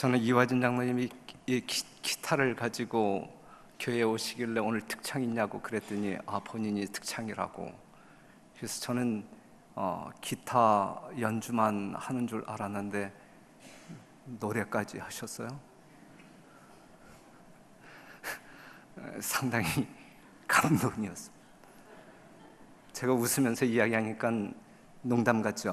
저는 이화진 장로님이 이 기타를 가지고 교회에 오시길래 오늘 특창 있냐고 그랬더니 본인이 특창이라고. 그래서 저는 기타 연주만 하는 줄 알았는데 노래까지 하셨어요. 상당히 감동이었습니다. 제가 웃으면서 이야기하니까 농담 같죠?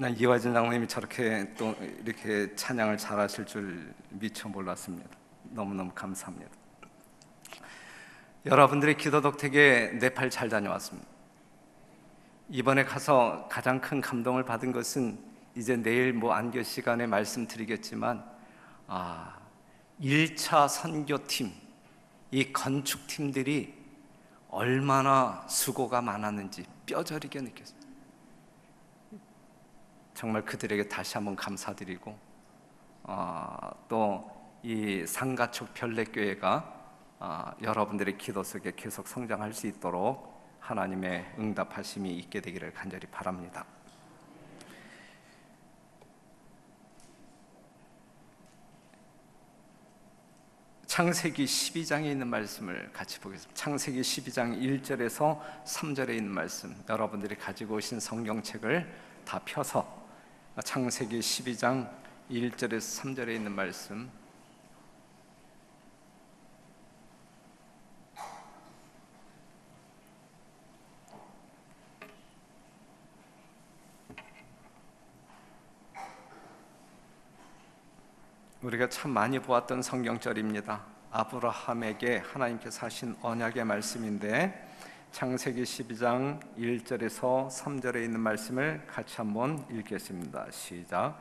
난 이화진 장로님이 저렇게 또 이렇게 찬양을 잘하실 줄 미처 몰랐습니다. 너무너무 감사합니다. 여러분들의 기도 덕택에 네팔 잘 다녀왔습니다. 이번에 가서 가장 큰 감동을 받은 것은 이제 내일 안교 시간에 말씀드리겠지만 1차 선교팀, 이 건축팀들이 얼마나 수고가 많았는지 뼈저리게 느꼈습니다. 정말 그들에게 다시 한번 감사드리고 또 이 상가촉 별내교회가 여러분들의 기도 속에 계속 성장할 수 있도록 하나님의 응답하심이 있게 되기를 간절히 바랍니다. 창세기 12장에 있는 말씀을 같이 보겠습니다. 창세기 12장 1절에서 3절에 있는 말씀, 여러분들이 가지고 오신 성경책을 다 펴서 창세기 12장 1절에서 3절에 있는 말씀, 우리가 참 많이 보았던 성경절입니다. 아브라함에게 하나님께서 하신 언약의 말씀인데 창세기 12장 1절에서 3절에 있는 말씀을 같이 한번 읽겠습니다. 시작.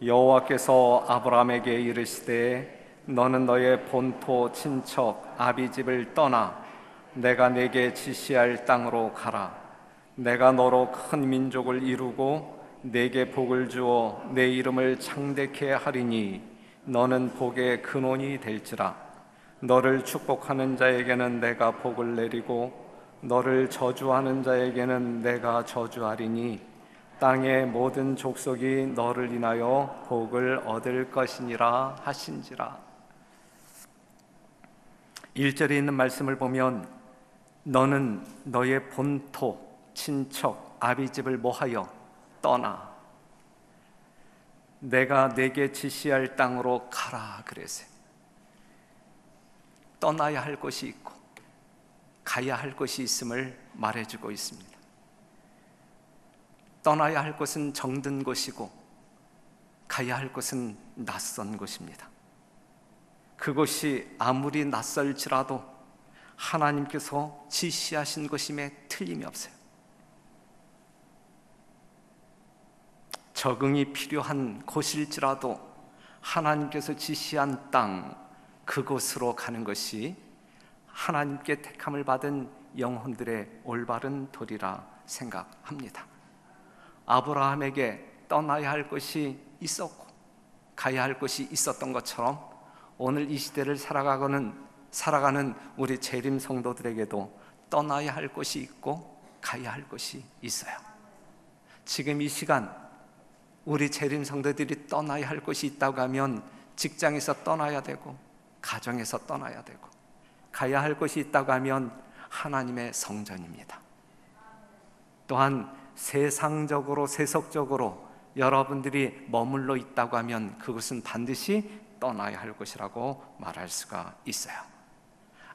여호와께서 아브라함에게 이르시되 너는 너의 본토 친척 아비집을 떠나 내가 네게 지시할 땅으로 가라. 내가 너로 큰 민족을 이루고 네게 복을 주어 내 이름을 창대케 하리니 너는 복의 근원이 될지라. 너를 축복하는 자에게는 내가 복을 내리고 너를 저주하는 자에게는 내가 저주하리니 땅의 모든 족속이 너를 인하여 복을 얻을 것이니라 하신지라. 1절에 있는 말씀을 보면 너는 너의 본토 친척 아비집을 뭐하여 떠나 내가 네게 지시할 땅으로 가라 그랬어요. 떠나야 할 곳이 있고 가야 할 곳이 있음을 말해주고 있습니다. 떠나야 할 곳은 정든 곳이고 가야 할 곳은 낯선 곳입니다. 그곳이 아무리 낯설지라도 하나님께서 지시하신 곳임에 틀림이 없어요. 적응이 필요한 곳일지라도 하나님께서 지시한 땅, 그곳으로 가는 것이 하나님께 택함을 받은 영혼들의 올바른 도리라 생각합니다. 아브라함에게 떠나야 할 곳이 있었고 가야 할 곳이 있었던 것처럼 오늘 이 시대를 살아가는 우리 재림 성도들에게도 떠나야 할 곳이 있고 가야 할 곳이 있어요. 지금 이 시간 우리 재림 성도들이 떠나야 할 곳이 있다고 하면 직장에서 떠나야 되고 가정에서 떠나야 되고 가야 할 곳이 있다고 하면 하나님의 성전입니다. 또한 세상적으로 세속적으로 여러분들이 머물러 있다고 하면 그것은 반드시 떠나야 할 곳이라고 말할 수가 있어요.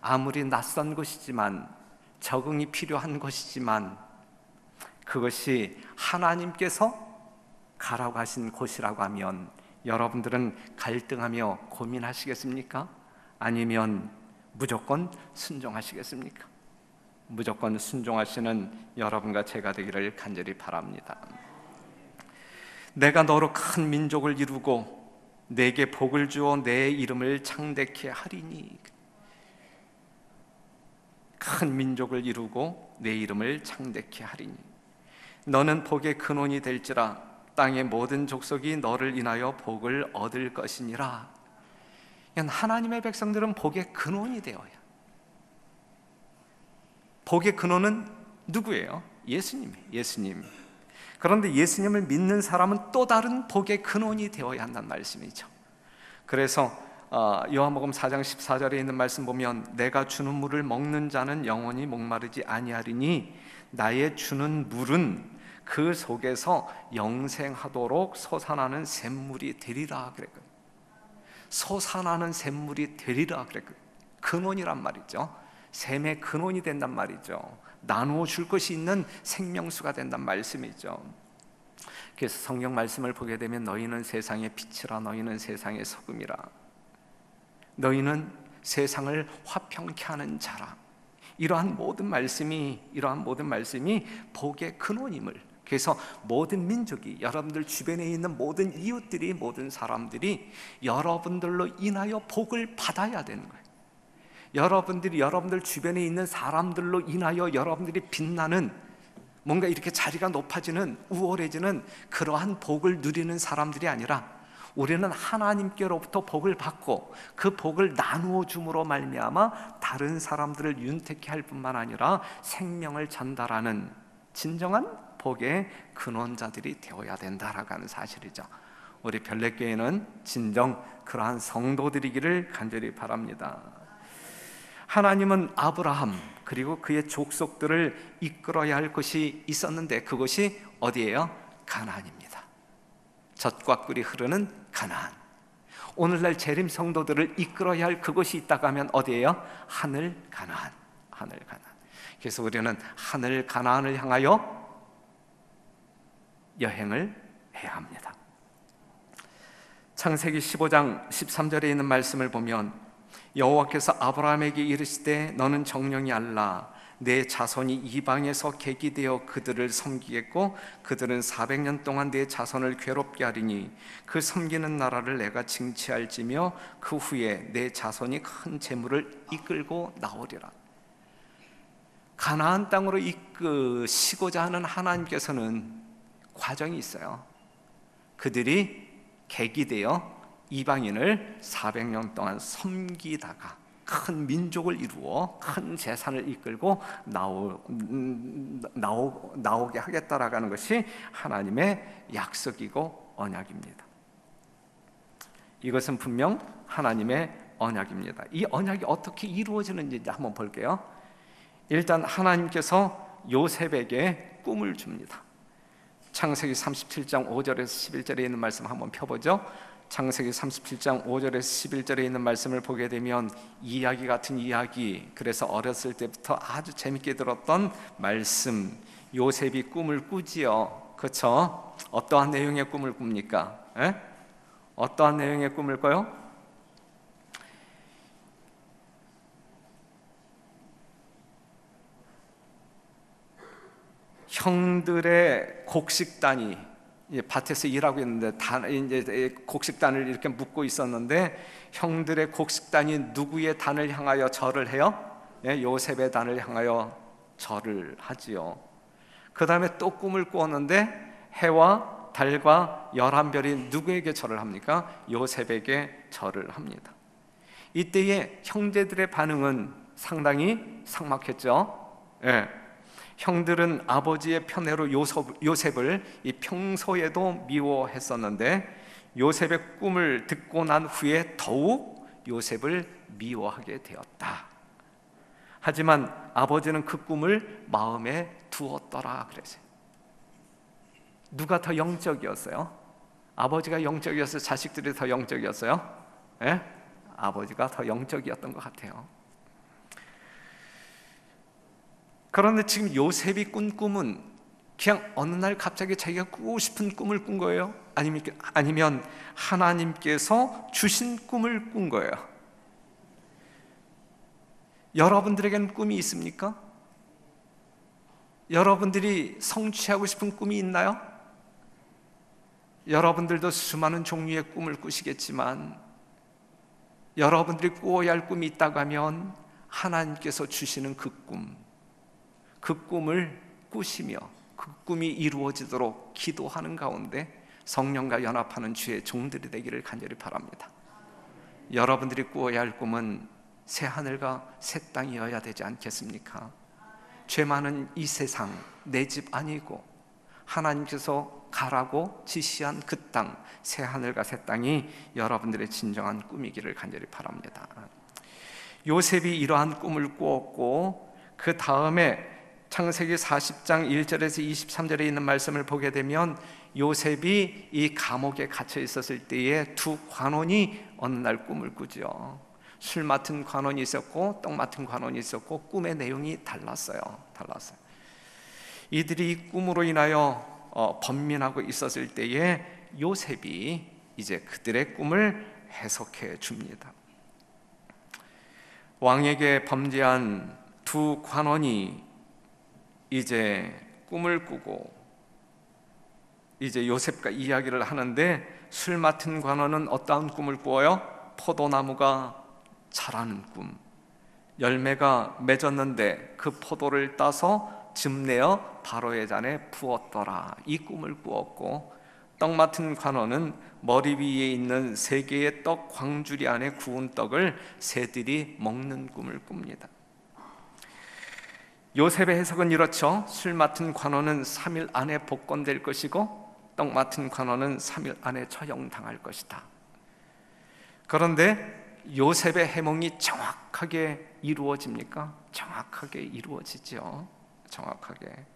아무리 낯선 곳이지만 적응이 필요한 곳이지만 그것이 하나님께서 가라고 하신 곳이라고 하면 여러분들은 갈등하며 고민하시겠습니까? 아니면 무조건 순종하시겠습니까? 무조건 순종하시는 여러분과 제가 되기를 간절히 바랍니다. 내가 너로 큰 민족을 이루고 내게 복을 주어 내 이름을 창대케 하리니. 큰 민족을 이루고 내 이름을 창대케 하리니 너는 복의 근원이 될지라. 땅의 모든 족속이 너를 인하여 복을 얻을 것이니라. 하나님의 백성들은 복의 근원이 되어야. 복의 근원은 누구예요? 예수님. 그런데 예수님을 믿는 사람은 또 다른 복의 근원이 되어야 한다는 말씀이죠. 그래서 요한복음 4장 14절에 있는 말씀 보면 내가 주는 물을 먹는 자는 영원히 목마르지 아니하리니 나의 주는 물은 그 속에서 영생하도록 솟아나는 샘물이 되리라 그랬거든요. 솟아나는 샘물이 되리라 그랬거든요. 근원이란 말이죠. 샘의 근원이 된단 말이죠. 나누어 줄 것이 있는 생명수가 된단 말씀이죠. 그래서 성경 말씀을 보게 되면 너희는 세상의 빛이라, 너희는 세상의 소금이라, 너희는 세상을 화평케 하는 자라. 이러한 모든 말씀이 복의 근원임을, 그래서 모든 민족이, 여러분들 주변에 있는 모든 이웃들이, 모든 사람들이 여러분들로 인하여 복을 받아야 되는 거예요. 여러분들 주변에 있는 사람들로 인하여 여러분들이 빛나는, 뭔가 이렇게 자리가 높아지는, 우월해지는 그러한 복을 누리는 사람들이 아니라 우리는 하나님께로부터 복을 받고 그 복을 나누어 줌으로 말미암아 다른 사람들을 윤택케 할 뿐만 아니라 생명을 전달하는 진정한 복의 근원자들이 되어야 된다라고 하는 사실이죠. 우리 별내교회는 진정 그러한 성도들이기를 간절히 바랍니다. 하나님은 아브라함 그리고 그의 족속들을 이끌어야 할 것이 있었는데 그것이 어디예요? 가나안입니다. 젖과 꿀이 흐르는 가나안. 오늘날 재림 성도들을 이끌어야 할 그것이 있다고 하면 어디예요? 하늘 가나안. 하늘 가나안. 그래서 우리는 하늘 가나안을 향하여 여행을 해야 합니다. 창세기 15장 13절에 있는 말씀을 보면 여호와께서 아브라함에게 이르시되 너는 정령이 알라. 내 자손이 이방에서 객이 되어 그들을 섬기겠고 그들은 400년 동안 내 자손을 괴롭게 하리니 그 섬기는 나라를 내가 징치할지며 그 후에 내 자손이 큰 재물을 이끌고 나오리라. 가나안 땅으로 이끄시고자 하는 하나님께서는 과정이 있어요. 그들이 객이 되어 이방인을 400년 동안 섬기다가 큰 민족을 이루어 큰 재산을 이끌고 나오게 하겠다라고 하는 것이 하나님의 약속이고 언약입니다. 이것은 분명 하나님의 언약입니다. 이 언약이 어떻게 이루어지는지 한번 볼게요. 일단 하나님께서 요셉에게 꿈을 줍니다. 창세기 37장 5절에서 11절에 있는 말씀 한번 펴보죠. 창세기 37장 5절에서 11절에 있는 말씀을 보게 되면 이야기 같은 이야기, 그래서 어렸을 때부터 아주 재밌게 들었던 말씀, 요셉이 꿈을 꾸지요. 그렇죠? 어떠한 내용의 꿈을 꿉니까? 어떠한 내용의 꿈을 꿔요? 형들의 곡식단이 밭에서 일하고 있는데 이제 곡식단을 이렇게 묶고 있었는데 형들의 곡식단이 누구의 단을 향하여 절을 해요? 요셉의 단을 향하여 절을 하지요. 그 다음에 또 꿈을 꾸었는데 해와 달과 11별이 누구에게 절을 합니까? 요셉에게 절을 합니다. 이때의 형제들의 반응은 상당히 삭막했죠. 형들은 아버지의 편애로 요셉을 이 평소에도 미워했었는데 요셉의 꿈을 듣고 난 후에 더욱 요셉을 미워하게 되었다. 하지만 아버지는 그 꿈을 마음에 두었더라 그랬어요. 누가 더 영적이었어요? 아버지가 영적이었어요? 자식들이 더 영적이었어요? 아버지가 더 영적이었던 것 같아요. 그런데 지금 요셉이 꾼 꿈은 그냥 어느 날 갑자기 자기가 꾸고 싶은 꿈을 꾼 거예요? 아니면 하나님께서 주신 꿈을 꾼 거예요? 여러분들에게는 꿈이 있습니까? 여러분들이 성취하고 싶은 꿈이 있나요? 여러분들도 수많은 종류의 꿈을 꾸시겠지만 여러분들이 꾸어야 할 꿈이 있다고 하면 하나님께서 주시는 그 꿈을 꾸시며 그 꿈이 이루어지도록 기도하는 가운데 성령과 연합하는 주의 종들이 되기를 간절히 바랍니다. 여러분들이 꾸어야 할 꿈은 새 하늘과 새 땅이어야 되지 않겠습니까? 죄 많은 이 세상 내 집 아니고 하나님께서 가라고 지시한 그 땅, 새 하늘과 새 땅이 여러분들의 진정한 꿈이기를 간절히 바랍니다. 요셉이 이러한 꿈을 꾸었고, 그 다음에 창세기 40장 1절에서 23절에 있는 말씀을 보게 되면 요셉이 이 감옥에 갇혀 있었을 때에 두 관원이 어느 날 꿈을 꾸죠. 술 맡은 관원이 있었고 떡 맡은 관원이 있었고, 꿈의 내용이 달랐어요. 이들이 이 꿈으로 인하여 번민하고 있었을 때에 요셉이 이제 그들의 꿈을 해석해 줍니다. 왕에게 범죄한 두 관원이 이제 꿈을 꾸고 이제 요셉과 이야기를 하는데, 술 맡은 관원은 어떠한 꿈을 꾸어요? 포도나무가 자라는 꿈, 열매가 맺었는데 그 포도를 따서 즙내어 바로의 잔에 부었더라, 이 꿈을 꾸었고, 떡 맡은 관원은 머리 위에 있는 세 개의 떡 광주리 안에 구운 떡을 새들이 먹는 꿈을 꿉니다. 요셉의 해석은 이렇죠. 술 맡은 관원은 3일 안에 복권될 것이고, 떡 맡은 관원은 3일 안에 처형당할 것이다. 그런데 요셉의 해몽이 정확하게 이루어집니까? 정확하게 이루어지죠. 정확하게.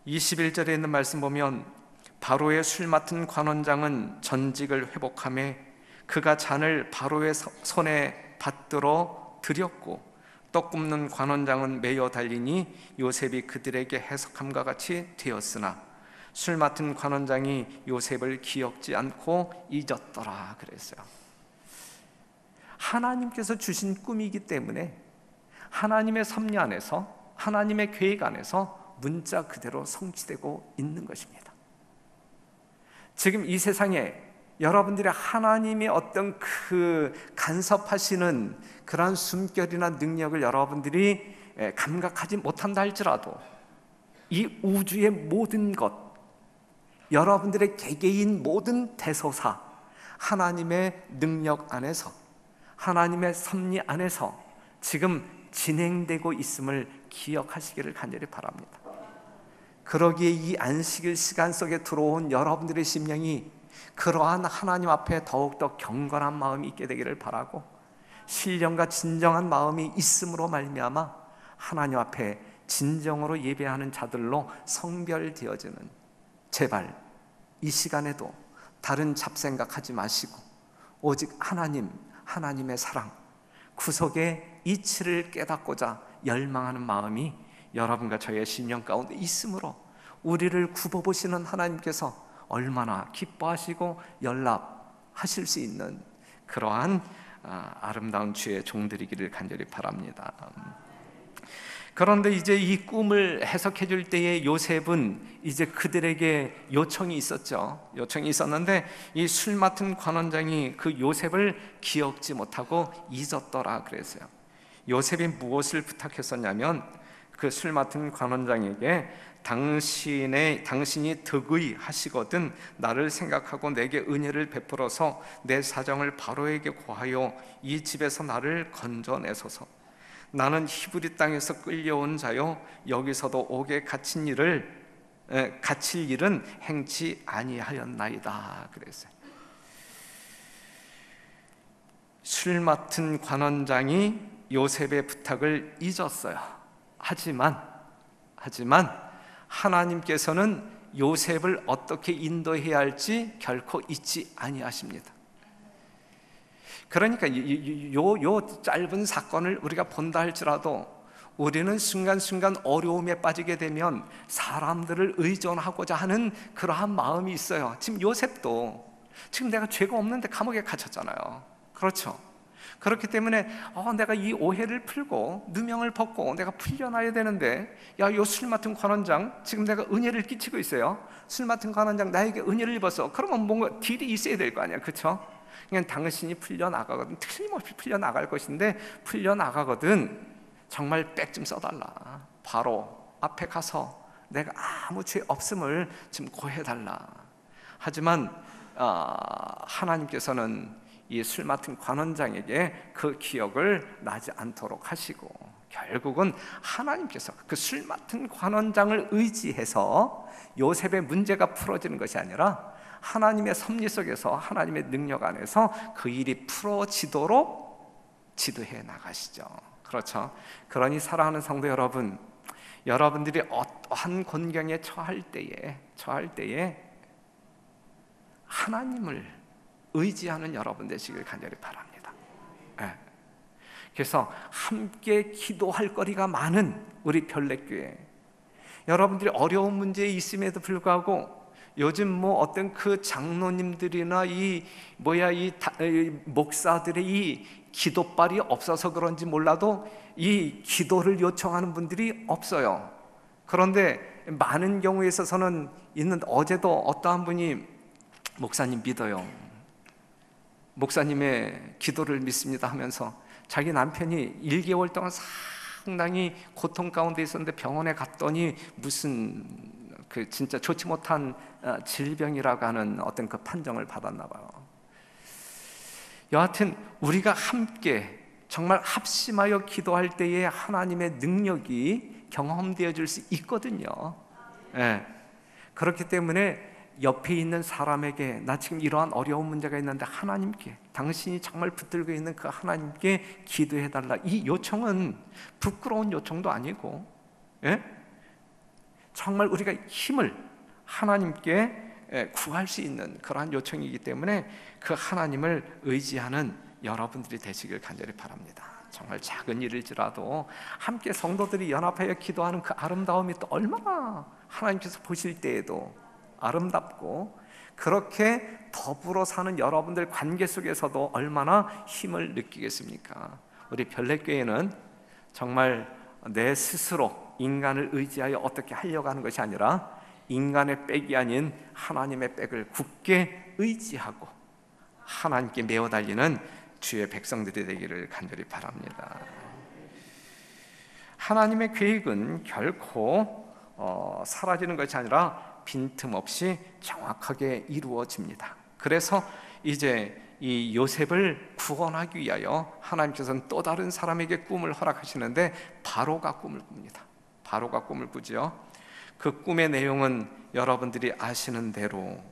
21절에 있는 말씀 보면, 바로의 술 맡은 관원장은 전직을 회복하며 그가 잔을 바로의 손에 받들어 드렸고, 떡 굽는 관원장은 매여 달리니 요셉이 그들에게 해석함과 같이 되었으나 술 맡은 관원장이 요셉을 기억지 않고 잊었더라 그랬어요. 하나님께서 주신 꿈이기 때문에 하나님의 섭리 안에서, 하나님의 계획 안에서 문자 그대로 성취되고 있는 것입니다. 지금 이 세상에 여러분들의 하나님의 어떤 그 간섭하시는 그러한 숨결이나 능력을 여러분들이 감각하지 못한다 할지라도, 이 우주의 모든 것, 여러분들의 개개인 모든 대소사, 하나님의 능력 안에서, 하나님의 섭리 안에서 지금 진행되고 있음을 기억하시기를 간절히 바랍니다. 그러기에 이 안식일 시간 속에 들어온 여러분들의 심령이 그러한 하나님 앞에 더욱더 경건한 마음이 있게 되기를 바라고, 신령과 진정한 마음이 있음으로 말미암아 하나님 앞에 진정으로 예배하는 자들로 성별되어지는, 제발 이 시간에도 다른 잡생각하지 마시고 오직 하나님의 사랑, 구속의 이치를 깨닫고자 열망하는 마음이 여러분과 저의 심령 가운데 있으므로 우리를 굽어보시는 하나님께서 얼마나 기뻐하시고 연락하실 수 있는 그러한 아름다운 주의 종들이기를 간절히 바랍니다. 그런데 이제 이 꿈을 해석해 줄 때에 요셉은 이제 그들에게 요청이 있었죠. 요청이 있었는데 이 술 맡은 관원장이 그 요셉을 기억지 못하고 잊었더라 그랬어요. 요셉이 무엇을 부탁했었냐면, 그 술 맡은 관원장에게 당신이 덕의 하시거든 나를 생각하고 내게 은혜를 베풀어서 내 사정을 바로에게 고하여 이 집에서 나를 건져내소서. 나는 히브리 땅에서 끌려온 자요, 여기서도 옥에 갇힐 일은 행치 아니하였나이다 그랬어요. 술 맡은 관원장이 요셉의 부탁을 잊었어요. 하지만 하나님께서는 요셉을 어떻게 인도해야 할지 결코 잊지 아니하십니다. 그러니까 요 짧은 사건을 우리가 본다 할지라도 우리는 순간순간 어려움에 빠지게 되면 사람들을 의존하고자 하는 그러한 마음이 있어요. 지금 요셉도 지금 내가 죄가 없는데 감옥에 갇혔잖아요. 그렇죠? 그렇기 때문에 내가 이 오해를 풀고 누명을 벗고 내가 풀려나야 되는데, 요 술 맡은 관원장 지금 내가 은혜를 끼치고 있어요. 술 맡은 관원장 나에게 은혜를 입었어. 그러면 뭔가 딜이 있어야 될 거 아니야, 그렇죠? 그냥 당신이 풀려나가거든, 틀림없이 풀려나갈 것인데, 풀려나가거든 정말 백 좀 써달라. 바로 앞에 가서 내가 아무 죄 없음을 좀 고해달라. 하지만 하나님께서는 이 술 맡은 관원장에게 그 기억을 나지 않도록 하시고, 결국은 하나님께서 그 술 맡은 관원장을 의지해서 요셉의 문제가 풀어지는 것이 아니라 하나님의 섭리 속에서, 하나님의 능력 안에서 그 일이 풀어지도록 지도해 나가시죠. 그렇죠? 그러니 사랑하는 성도 여러분, 여러분들이 어떠한 곤경에 처할 때에 하나님을 의지하는 여러분 되시길 간절히 바랍니다. 그래서 함께 기도할 거리가 많은 우리 별내교회, 여러분들이 어려운 문제에 있음에도 불구하고 요즘 어떤 그 장로님들이나 이 목사들의 이 기도발이 없어서 그런지 몰라도 이 기도를 요청하는 분들이 없어요. 그런데 많은 경우에 있어서는 어제도 어떠한 분이 목사님 믿어요, 목사님의 기도를 믿습니다 하면서 자기 남편이 1개월 동안 상당히 고통 가운데 있었는데 병원에 갔더니 무슨 진짜 좋지 못한 질병이라고 하는 어떤 그 판정을 받았나 봐요. 여하튼 우리가 함께 정말 합심하여 기도할 때에 하나님의 능력이 경험되어질 수 있거든요. 그렇기 때문에 옆에 있는 사람에게 나 지금 이러한 어려운 문제가 있는데 하나님께, 당신이 정말 붙들고 있는 그 하나님께 기도해달라, 이 요청은 부끄러운 요청도 아니고 정말 우리가 힘을 하나님께 구할 수 있는 그러한 요청이기 때문에 그 하나님을 의지하는 여러분들이 되시길 간절히 바랍니다. 정말 작은 일일지라도 함께 성도들이 연합하여 기도하는 그 아름다움이 또 얼마나 하나님께서 보실 때에도 아름답고, 그렇게 더불어 사는 여러분들 관계 속에서도 얼마나 힘을 느끼겠습니까? 우리 별내교회는 정말 내 스스로 인간을 의지하여 어떻게 하려고 하는 것이 아니라 인간의 백이 아닌 하나님의 백을 굳게 의지하고 하나님께 메어 달리는 주의 백성들이 되기를 간절히 바랍니다. 하나님의 계획은 결코 사라지는 것이 아니라 빈틈없이 정확하게 이루어집니다. 그래서 이제 이 요셉을 구원하기 위하여 하나님께서는 또 다른 사람에게 꿈을 허락하시는데 바로가 꿈을 꿉니다. 바로가 꿈을 꾸죠. 그 꿈의 내용은 여러분들이 아시는 대로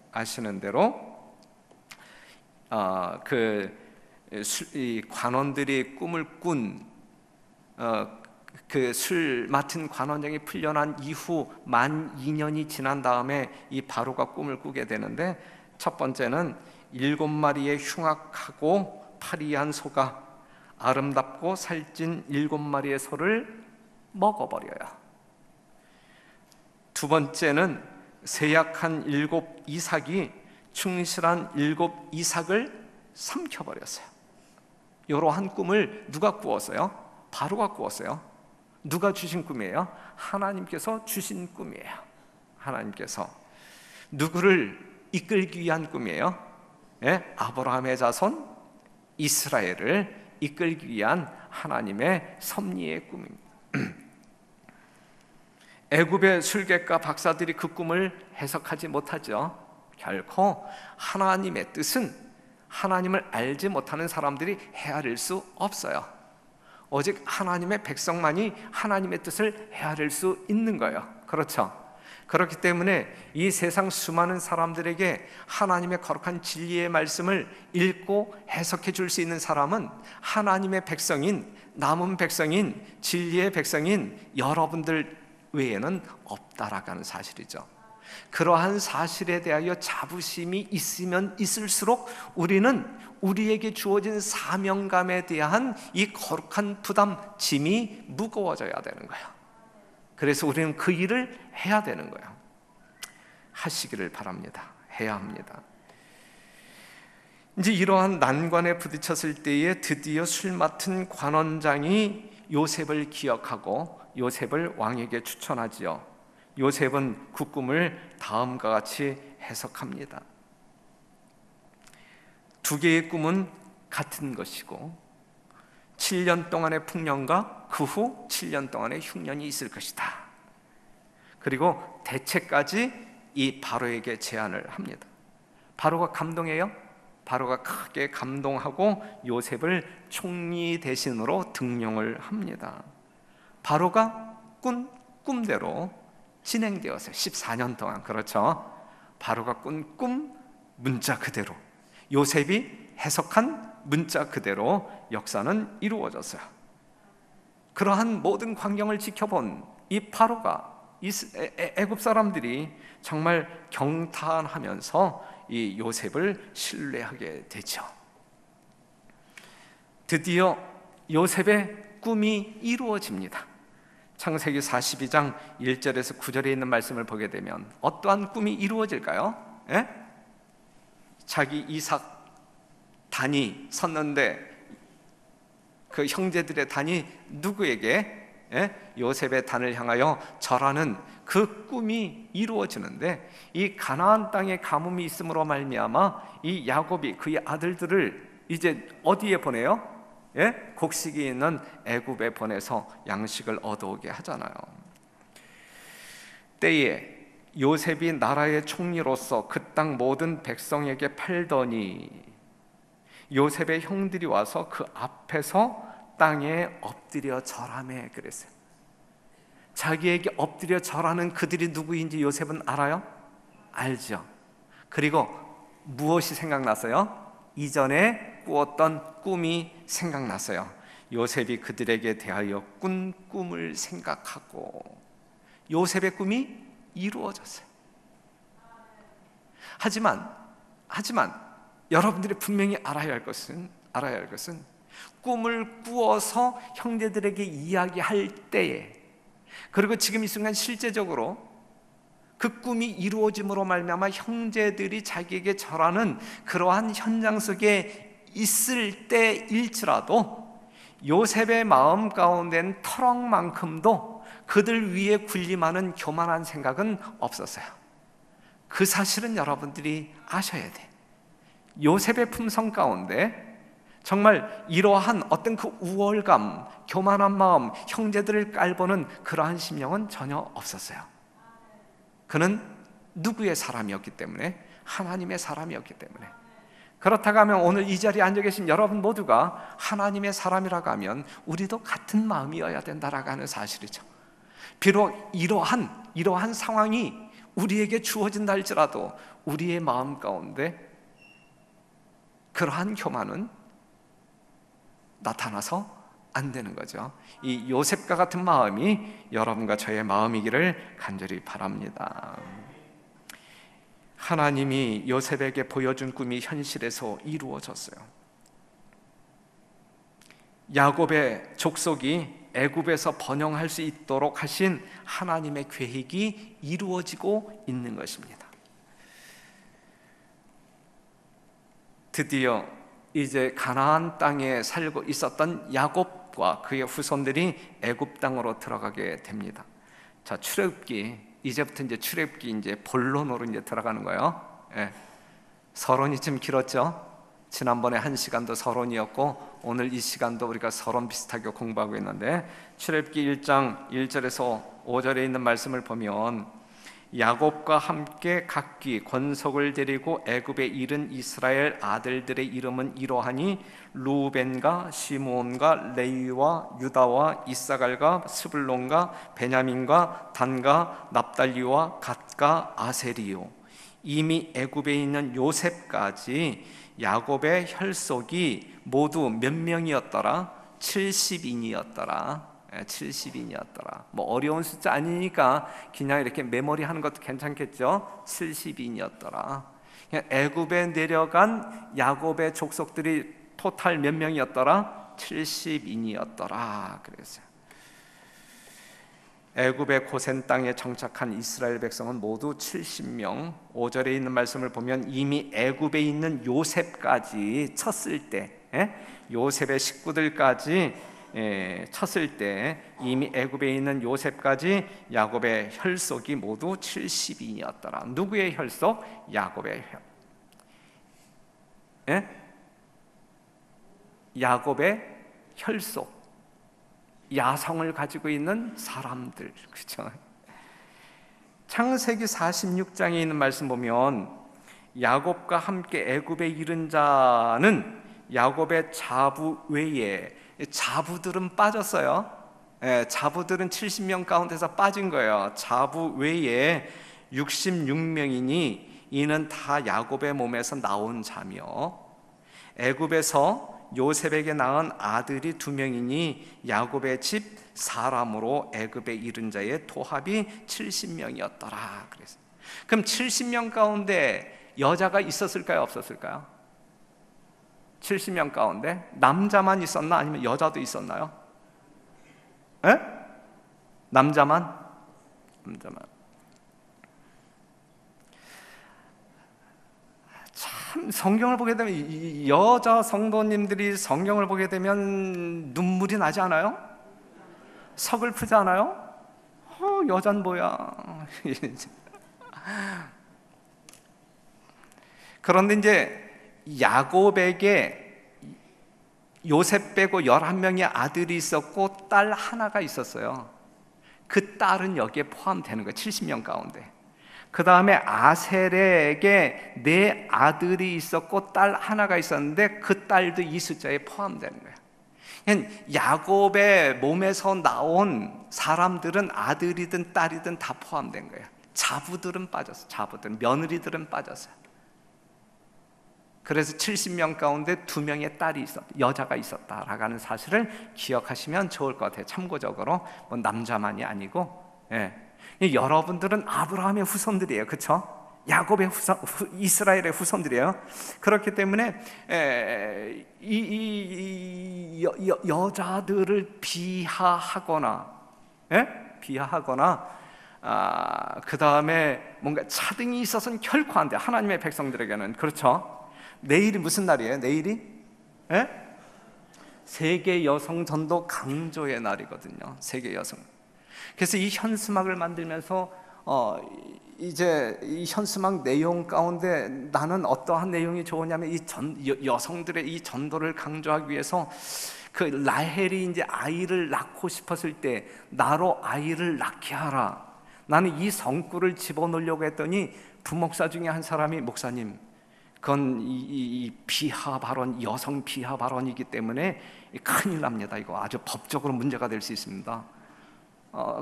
이 관원들이 꿈을 꾼 그 술 맡은 관원장이 풀려난 이후 만 2년이 지난 다음에 이 바로가 꿈을 꾸게 되는데, 첫 번째는 7마리의 흉악하고 파리한 소가 아름답고 살찐 7마리의 소를 먹어버려요. 두 번째는 세약한 7 이삭이 충실한 7 이삭을 삼켜버렸어요. 이러한 꿈을 누가 꾸었어요? 바로가 꾸었어요. 누가 주신 꿈이에요? 하나님께서 주신 꿈이에요. 하나님께서 누구를 이끌기 위한 꿈이에요? 아브라함의 자손 이스라엘을 이끌기 위한 하나님의 섭리의 꿈입니다. 애굽의 술객과 박사들이 그 꿈을 해석하지 못하죠. 결코 하나님의 뜻은 하나님을 알지 못하는 사람들이 헤아릴 수 없어요. 오직 하나님의 백성만이 하나님의 뜻을 헤아릴 수 있는 거예요. 그렇죠? 그렇기 때문에 이 세상 수많은 사람들에게 하나님의 거룩한 진리의 말씀을 읽고 해석해 줄 수 있는 사람은 하나님의 백성인, 남은 백성인, 진리의 백성인 여러분들 외에는 없다라고 하는 사실이죠. 그러한 사실에 대하여 자부심이 있으면 있을수록 우리는 우리에게 주어진 사명감에 대한 이 거룩한 부담, 짐이 무거워져야 되는 거예요. 그래서 우리는 그 일을 해야 되는 거예요. 하시기를 바랍니다. 해야 합니다. 이제 이러한 난관에 부딪혔을 때에 드디어 술 맡은 관원장이 요셉을 기억하고 요셉을 왕에게 추천하지요. 요셉은 그 꿈을 다음과 같이 해석합니다. 두 개의 꿈은 같은 것이고 7년 동안의 풍년과 그 후 7년 동안의 흉년이 있을 것이다. 그리고 대책까지 이 바로에게 제안을 합니다. 바로가 감동해요. 바로가 크게 감동하고 요셉을 총리 대신으로 등용을 합니다. 바로가 꾼 꿈대로 진행되었어요. 14년 동안. 그렇죠? 바로가 꾼 꿈 문자 그대로, 요셉이 해석한 문자 그대로 역사는 이루어졌어요. 그러한 모든 광경을 지켜본 이 바로가, 애굽 사람들이 정말 경탄하면서 이 요셉을 신뢰하게 되죠. 드디어 요셉의 꿈이 이루어집니다. 창세기 42장 1절에서 9절에 있는 말씀을 보게 되면 어떠한 꿈이 이루어질까요? 예? 자기 이삭 단이 섰는데 그 형제들의 단이 누구에게? 요셉의 단을 향하여 절하는 그 꿈이 이루어지는데, 이 가나안 땅에 가뭄이 있음으로 말미암아 이 야곱이 그의 아들들을 이제 어디에 보내요? 곡식이 있는 애굽에 보내서 양식을 얻어오게 하잖아요. 때에 요셉이 나라의 총리로서 그 땅 모든 백성에게 팔더니 요셉의 형들이 와서 그 앞에서 땅에 엎드려 절하매 그랬어요. 자기에게 엎드려 절하는 그들이 누구인지 요셉은 알아요? 알죠. 그리고 무엇이 생각났어요? 이전에 꾸었던 꿈이 생각났어요. 요셉이 그들에게 대하여 꾼 꿈을 생각하고 요셉의 꿈이 이루어졌어요. 하지만 여러분들이 분명히 알아야 할 것은 꿈을 꾸어서 형제들에게 이야기할 때에, 그리고 지금 이 순간 실제적으로 그 꿈이 이루어짐으로 말미암아 형제들이 자기에게 절하는 그러한 현장 속에 있을 때일지라도 요셉의 마음 가운데는 터럭만큼도 그들 위에 군림하는 교만한 생각은 없었어요. 그 사실은 여러분들이 아셔야 돼. 요셉의 품성 가운데 정말 이러한 어떤 그 우월감, 교만한 마음, 형제들을 깔보는 그러한 심령은 전혀 없었어요. 그는 누구의 사람이었기 때문에? 하나님의 사람이었기 때문에. 그렇다고 하면 오늘 이 자리에 앉아 계신 여러분 모두가 하나님의 사람이라고 하면 우리도 같은 마음이어야 된다라고 하는 사실이죠. 비록 이러한 상황이 우리에게 주어진다 할지라도 우리의 마음 가운데 그러한 교만은 나타나서 안 되는 거죠. 이 요셉과 같은 마음이 여러분과 저의 마음이기를 간절히 바랍니다. 하나님이 요셉에게 보여준 꿈이 현실에서 이루어졌어요. 야곱의 족속이 애굽에서 번영할 수 있도록 하신 하나님의 계획이 이루어지고 있는 것입니다. 드디어 이제 가나안 땅에 살고 있었던 야곱과 그의 후손들이 애굽 땅으로 들어가게 됩니다. 자, 출애굽기 이제부터 이제 출애굽기 이제 본론으로 이제 들어가는 거예요. 서론이 좀 길었죠. 지난번에 1시간도 서론이었고 오늘 이 시간도 우리가 서론 비슷하게 공부하고 있는데, 출애굽기 1장 1절에서 5절에 있는 말씀을 보면 야곱과 함께 각기 권속을 데리고 애굽에 이른 이스라엘 아들들의 이름은 이러하니 루벤과 시므온과 레위와 유다와 이사갈과 스불론과 베냐민과 단과 납달리와 갓과 아세리요. 이미 애굽에 있는 요셉까지 야곱의 혈속이 모두 몇 명이었더라? 70인이었더라. 70인이었더라. 뭐 어려운 숫자 아니니까 그냥 이렇게 메모리하는 것도 괜찮겠죠? 70인이었더라. 애굽에 내려간 야곱의 족속들이 토탈 몇 명이었더라? 70인이었더라. 그랬어요. 애굽의 고센 땅에 정착한 이스라엘 백성은 모두 70명. 5절에 있는 말씀을 보면 이미 애굽에 있는 요셉까지 쳤을 때, 요셉의 식구들까지 쳤을 때 이미 애굽에 있는 요셉까지 야곱의 혈속이 모두 70인이었더라. 누구의 혈속? 야곱의 야곱의 혈속, 야성을 가지고 있는 사람들, 그렇죠? 창세기 46장에 있는 말씀 보면 야곱과 함께 애굽에 이른 자는 야곱의 자부 외에 자부들은 빠졌어요. 자부들은 70명 가운데서 빠진 거예요. 자부 외에 66명이니 이는 다 야곱의 몸에서 나온 자며 애굽에서 요셉에게 낳은 아들이 2명이니 야곱의 집 사람으로 애굽에 이른 자의 토합이 70명이었더라. 그래서 그럼 70명 가운데 여자가 있었을까요? 없었을까요? 70명 가운데 남자만 있었나? 아니면 여자도 있었나요? 에? 남자만? 참 성경을 보게 되면 이 여자 성도님들이 성경을 보게 되면 눈물이 나지 않아요? 서글프지 않아요? 여잔 뭐야? 그런데 이제 야곱에게 요셉 빼고 11명의 아들이 있었고 딸 하나가 있었어요. 그 딸은 여기에 포함되는 거예요. 70명 가운데. 그 다음에 아셀에게 4 아들이 있었고 딸 하나가 있었는데 그 딸도 이 숫자에 포함되는 거예요. 야곱의 몸에서 나온 사람들은 아들이든 딸이든 다 포함된 거예요. 자부들은 빠졌어요. 자부들은, 며느리들은 빠졌어요. 그래서 70명 가운데 2명의 딸이 있었다, 여자가 있었다라는 사실을 기억하시면 좋을 것 같아요. 참고적으로 뭐 남자만이 아니고, 여러분들은 아브라함의 후손들이에요, 그렇죠? 야곱의 이스라엘의 후손들이에요. 그렇기 때문에 여자들을 비하하거나, 그 다음에 뭔가 차등이 있어서는 결코 안 돼. 하나님의 백성들에게는. 그렇죠? 내일이 무슨 날이에요? 내일이? 세계 여성 전도 강조의 날이거든요. 세계 여성. 그래서 이 현수막을 만들면서 이제 이 현수막 내용 가운데 나는 어떠한 내용이 좋으냐면 여성들의 이 전도를 강조하기 위해서 그 라헬이 이제 아이를 낳고 싶었을 때 나로 아이를 낳게 하라. 나는 이 성구를 집어넣으려고 했더니 부목사 중에 한 사람이 목사님, 그건 이 비하 발언, 여성 비하 발언이기 때문에 큰일 납니다. 이거 아주 법적으로 문제가 될 수 있습니다.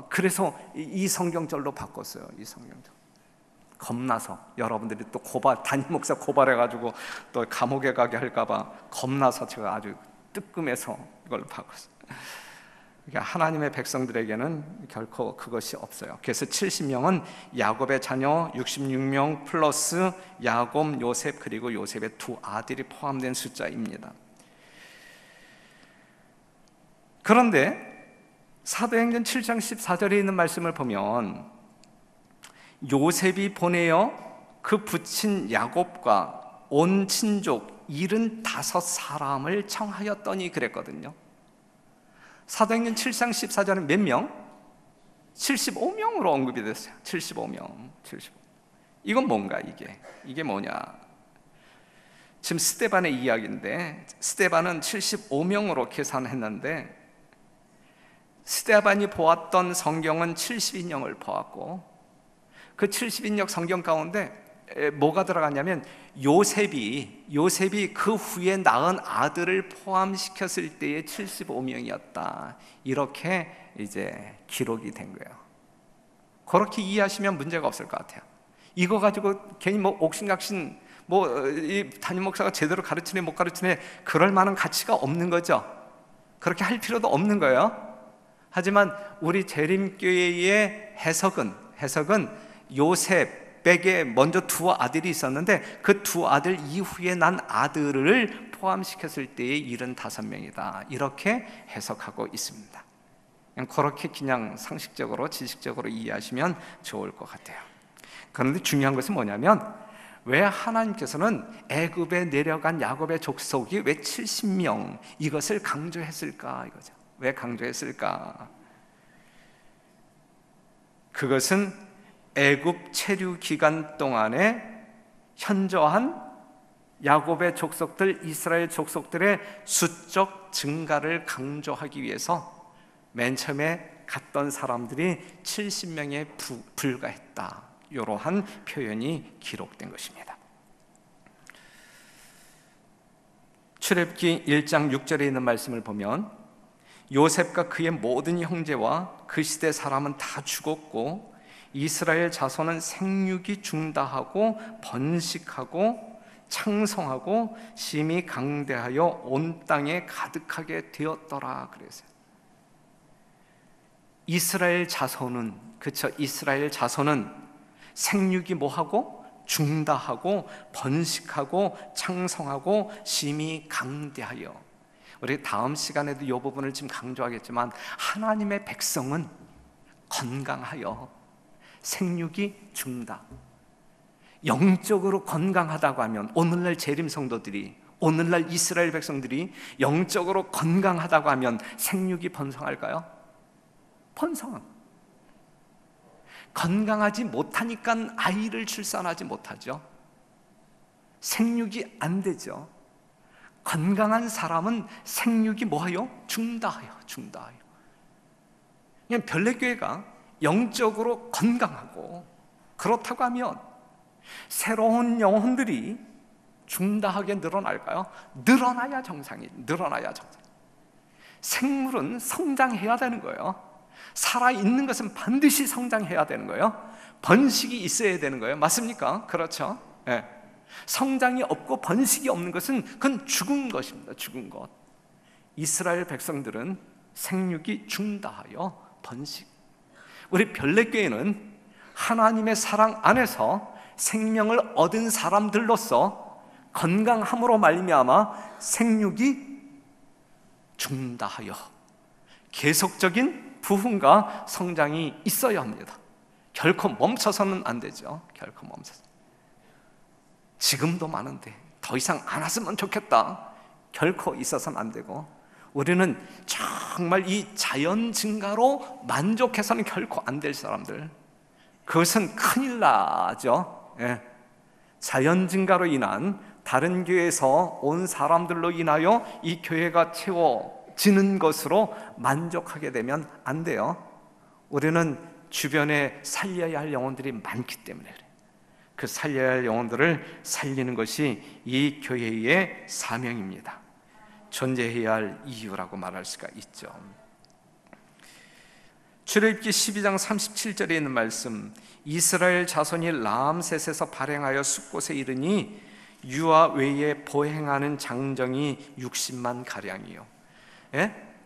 그래서 이 성경절로 바꿨어요. 이 성경절. 겁나서 여러분들이 또 담임 목사 고발해가지고 또 감옥에 가게 할까봐 겁나서 제가 아주 뜨끔해서 이걸 바꿨어요. 그러니까 하나님의 백성들에게는 결코 그것이 없어요. 그래서 70명은 야곱의 자녀 66명 플러스 야곱, 요셉 그리고 요셉의 2 아들이 포함된 숫자입니다. 그런데 사도행전 7장 14절에 있는 말씀을 보면 요셉이 보내어 그 부친 야곱과 온 친족 75사람을 청하였더니 그랬거든요. 사도행전 7장 14절은 몇 명? 75명으로 언급이 됐어요. 75명. 이건 뭔가 이게 뭐냐? 지금 스데반의 이야기인데 스데반은 75명으로 계산했는데 스데반이 보았던 성경은 70인역을 보았고 그 70인역 성경 가운데 뭐가 들어갔냐면 요셉이 그 후에 낳은 아들을 포함시켰을 때의 75명이었다. 이렇게 이제 기록이 된 거예요. 그렇게 이해하시면 문제가 없을 것 같아요. 이거 가지고 괜히 뭐 옥신각신 이 담임 목사가 제대로 가르치네 못 가르치네 그럴 만한 가치가 없는 거죠. 그렇게 할 필요도 없는 거예요. 하지만 우리 재림교회의 해석은 요셉에게 먼저 2 아들이 있었는데 그 2 아들 이후에 난 아들을 포함시켰을 때의 75명이다. 이렇게 해석하고 있습니다. 그냥 상식적으로 지식적으로 이해하시면 좋을 것 같아요. 그런데 중요한 것은 뭐냐면 왜 하나님께서는 애굽에 내려간 야곱의 족속이 왜 70명 이것을 강조했을까 이거죠. 왜 강조했을까? 그것은 애굽 체류 기간 동안에 현저한 야곱의 족속들, 이스라엘 족속들의 수적 증가를 강조하기 위해서 맨 처음에 갔던 사람들이 70명에 불과했다. 이러한 표현이 기록된 것입니다. 출애굽기 1장 6절에 있는 말씀을 보면 요셉과 그의 모든 형제와 그 시대 사람은 다 죽었고 이스라엘 자손은 생육이 중다하고 번식하고 창성하고 심히 강대하여 온 땅에 가득하게 되었더라 그랬어요. 이스라엘 자손은, 그쵸, 이스라엘 자손은 생육이 뭐하고? 중다하고 번식하고 창성하고 심히 강대하여. 우리 다음 시간에도 이 부분을 지금 강조하겠지만 하나님의 백성은 건강하여 생육이 중다. 영적으로 건강하다고 하면 오늘날 재림 성도들이, 오늘날 이스라엘 백성들이 영적으로 건강하다고 하면 생육이 번성할까요? 번성합니다. 건강하지 못하니까 아이를 출산하지 못하죠. 생육이 안 되죠. 건강한 사람은 생육이 뭐하여? 중다하여. 그냥 별내교회가 영적으로 건강하고 그렇다고 하면 새로운 영혼들이 중다하게 늘어날까요? 늘어나야 정상이. 생물은 성장해야 되는 거예요. 살아있는 것은 반드시 성장해야 되는 거예요. 번식이 있어야 되는 거예요. 맞습니까? 그렇죠? 네. 성장이 없고 번식이 없는 것은 그건 죽은 것입니다. 죽은 것. 이스라엘 백성들은 생육이 중다하여 번식. 우리 별내교회는 하나님의 사랑 안에서 생명을 얻은 사람들로서 건강함으로 말미암아 생육이 중다하여 계속적인 부흥과 성장이 있어야 합니다. 결코 멈춰서는 안 되죠. 결코 멈춰서. 지금도 많은데 더 이상 안 왔으면 좋겠다. 결코 있어서는 안 되고, 우리는 정말 이 자연 증가로 만족해서는 결코 안 될 사람들, 그것은 큰일 나죠. 예. 자연 증가로 인한 다른 교회에서 온 사람들로 인하여 이 교회가 채워지는 것으로 만족하게 되면 안 돼요. 우리는 주변에 살려야 할 영혼들이 많기 때문에 그래요. 그 살려야 할 영혼들을 살리는 것이 이 교회의 사명입니다. 존재해야 할 이유라고 말할 수가 있죠. 출애굽기 12장 37절에 있는 말씀, 이스라엘 자손이 라암셋에서 발행하여 숫곳에 이르니 유아 외에 보행하는 장정이 60만 가량이요.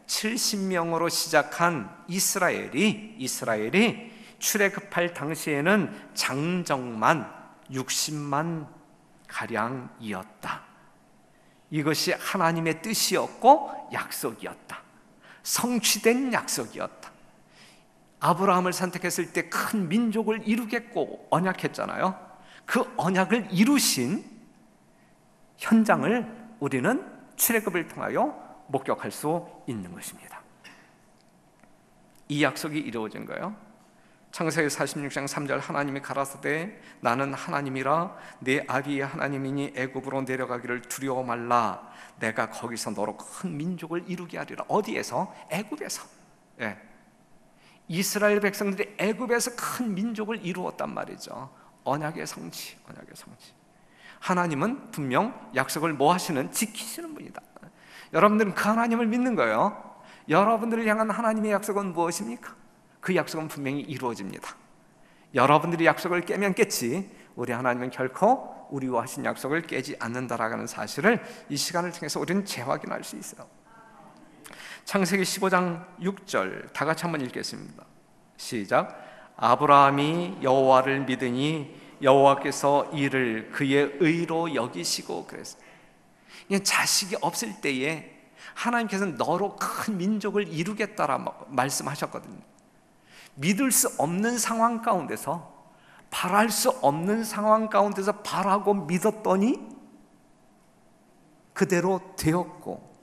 70명으로 시작한 이스라엘이 출애굽할 당시에는 장정만 60만 가량이었다. 이것이 하나님의 뜻이었고 약속이었다. 성취된 약속이었다. 아브라함을 선택했을 때 큰 민족을 이루겠고 언약했잖아요. 그 언약을 이루신 현장을 우리는 출애굽을 통하여 목격할 수 있는 것입니다. 이 약속이 이루어진 거예요. 창세기 46장 3절, 하나님이 가라사대 나는 하나님이라 내 아비의 하나님이니 애굽으로 내려가기를 두려워 말라. 내가 거기서 너로 큰 민족을 이루게 하리라. 어디에서? 애굽에서. 예. 이스라엘 백성들이 애굽에서 큰 민족을 이루었단 말이죠. 언약의 성취. 하나님은 분명 약속을 뭐 하시는? 지키시는 분이다. 여러분들은 그 하나님을 믿는 거예요. 여러분들을 향한 하나님의 약속은 무엇입니까? 그 약속은 분명히 이루어집니다. 여러분들이 약속을 깨면 깼지, 우리 하나님은 결코 우리와 하신 약속을 깨지 않는다라는 사실을 이 시간을 통해서 우리는 재확인할 수 있어요. 창세기 15장 6절 다 같이 한번 읽겠습니다. 시작. 아브라함이 여호와를 믿으니 여호와께서 이를 그의 의로 여기시고 그랬어요. 자식이 없을 때에 하나님께서는 너로 큰 민족을 이루겠다라 말씀하셨거든요. 믿을 수 없는 상황 가운데서, 바랄 수 없는 상황 가운데서 바라고 믿었더니 그대로 되었고,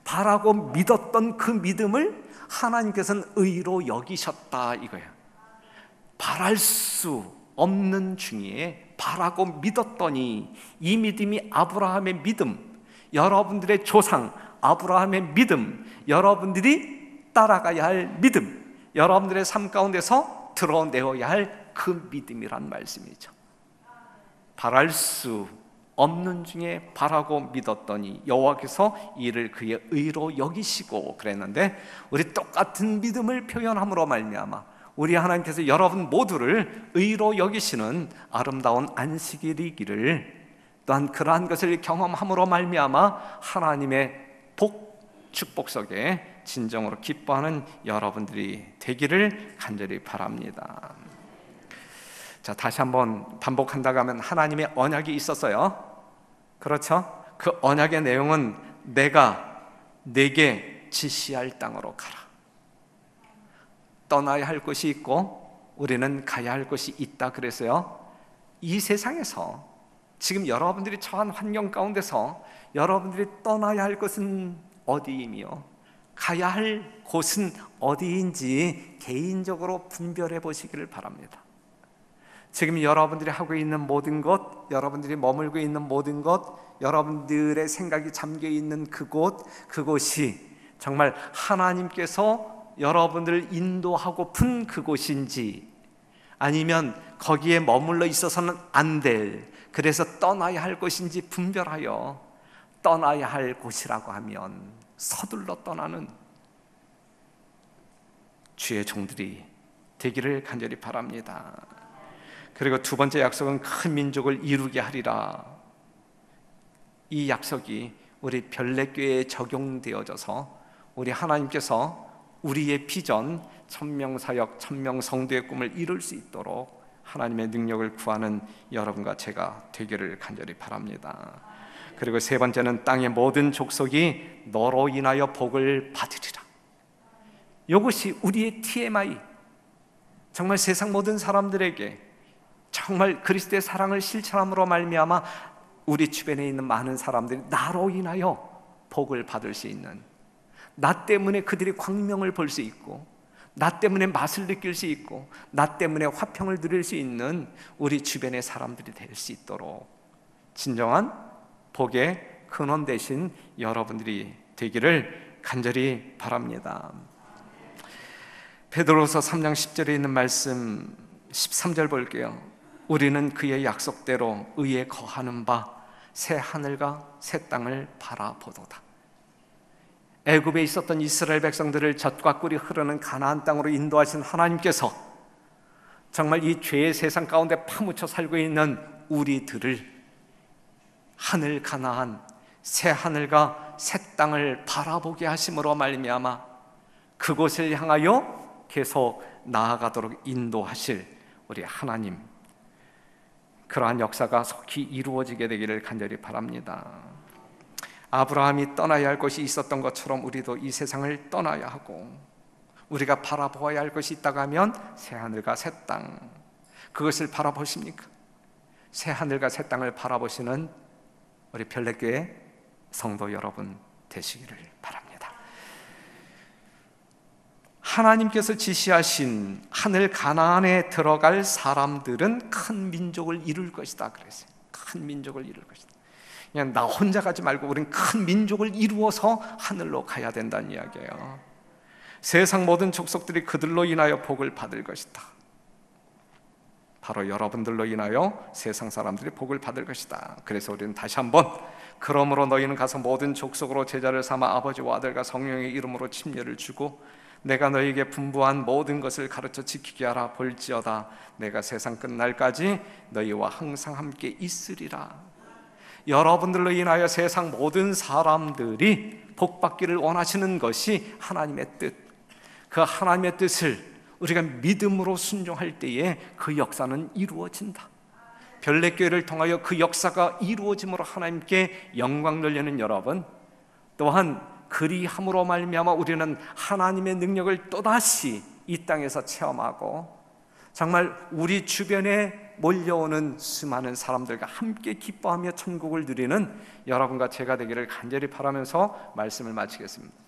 바라고 믿었던 그 믿음을 하나님께서는 의로 여기셨다 이거예요. 바랄 수 없는 중에 바라고 믿었더니, 이 믿음이 아브라함의 믿음, 여러분들의 조상 아브라함의 믿음, 여러분들이 따라가야 할 믿음, 여러분들의 삶 가운데서 드러내어야 할 그 믿음이란 말씀이죠. 바랄 수 없는 중에 바라고 믿었더니 여호와께서 이를 그의 의로 여기시고 그랬는데, 우리 똑같은 믿음을 표현함으로 말미암아 우리 하나님께서 여러분 모두를 의로 여기시는 아름다운 안식일이기를, 또한 그러한 것을 경험함으로 말미암아 하나님의 축복 속에 진정으로 기뻐하는 여러분들이 되기를 간절히 바랍니다. 자, 다시 한번 반복한다고 하면 하나님의 언약이 있었어요. 그렇죠? 그 언약의 내용은 내가 네게 지시할 땅으로 가라. 떠나야 할 곳이 있고 우리는 가야 할 곳이 있다 그래서요, 이 세상에서 지금 여러분들이 처한 환경 가운데서 여러분들이 떠나야 할 곳은 어디이며 가야 할 곳은 어디인지 개인적으로 분별해 보시기를 바랍니다. 지금 여러분들이 하고 있는 모든 것, 여러분들이 머물고 있는 모든 것, 여러분들의 생각이 잠겨 있는 그곳이 정말 하나님께서 여러분들을 인도하고픈 그곳인지, 아니면 거기에 머물러 있어서는 안 될, 그래서 떠나야 할 곳인지 분별하여 떠나야 할 곳이라고 하면 서둘러 떠나는 주의 종들이 되기를 간절히 바랍니다. 그리고 두 번째 약속은 큰 민족을 이루게 하리라. 이 약속이 우리 별내교회에 적용되어져서 우리 하나님께서 우리의 비전, 천명사역, 천명성도의 꿈을 이룰 수 있도록 하나님의 능력을 구하는 여러분과 제가 되기를 간절히 바랍니다. 그리고 세 번째는 땅의 모든 족속이 너로 인하여 복을 받으리라. 이것이 우리의 TMI, 정말 세상 모든 사람들에게 정말 그리스도의 사랑을 실천함으로 말미암아 우리 주변에 있는 많은 사람들이 나로 인하여 복을 받을 수 있는, 나 때문에 그들이 광명을 볼 수 있고, 나 때문에 맛을 느낄 수 있고, 나 때문에 화평을 누릴 수 있는 우리 주변의 사람들이 될 수 있도록 진정한 복의 근원 되신 여러분들이 되기를 간절히 바랍니다. 베드로서 3장 10절에 있는 말씀 13절 볼게요. 우리는 그의 약속대로 의에 거하는 바 새 하늘과 새 땅을 바라보도다. 애굽에 있었던 이스라엘 백성들을 젖과 꿀이 흐르는 가나안 땅으로 인도하신 하나님께서 정말 이 죄의 세상 가운데 파묻혀 살고 있는 우리들을 하늘 가나안, 새 하늘과 새 땅을 바라보게 하심으로 말미암아 그곳을 향하여 계속 나아가도록 인도하실 우리 하나님, 그러한 역사가 속히 이루어지게 되기를 간절히 바랍니다. 아브라함이 떠나야 할 것이 있었던 것처럼 우리도 이 세상을 떠나야 하고, 우리가 바라보아야 할 것이 있다고 하면 새 하늘과 새 땅, 그것을 바라보십니까? 새 하늘과 새 땅을 바라보시는 우리 별내교회 성도 여러분 되시기를 바랍니다. 하나님께서 지시하신 하늘 가나안에 들어갈 사람들은 큰 민족을 이룰 것이다 그랬어요. 큰 민족을 이룰 것이다. 그냥 나 혼자 가지 말고 우리는 큰 민족을 이루어서 하늘로 가야 된다는 이야기예요. 세상 모든 족속들이 그들로 인하여 복을 받을 것이다. 바로 여러분들로 인하여 세상 사람들이 복을 받을 것이다. 그래서 우리는 다시 한번, 그러므로 너희는 가서 모든 족속으로 제자를 삼아 아버지와 아들과 성령의 이름으로 침례를 주고 내가 너희에게 분부한 모든 것을 가르쳐 지키게 하라. 볼지어다 내가 세상 끝날까지 너희와 항상 함께 있으리라. 여러분들로 인하여 세상 모든 사람들이 복받기를 원하시는 것이 하나님의 뜻. 그 하나님의 뜻을 우리가 믿음으로 순종할 때에 그 역사는 이루어진다. 별내교회를 통하여 그 역사가 이루어짐으로 하나님께 영광 돌리는 여러분, 또한 그리함으로 말미암아 우리는 하나님의 능력을 또다시 이 땅에서 체험하고 정말 우리 주변에 몰려오는 수많은 사람들과 함께 기뻐하며 천국을 누리는 여러분과 제가 되기를 간절히 바라면서 말씀을 마치겠습니다.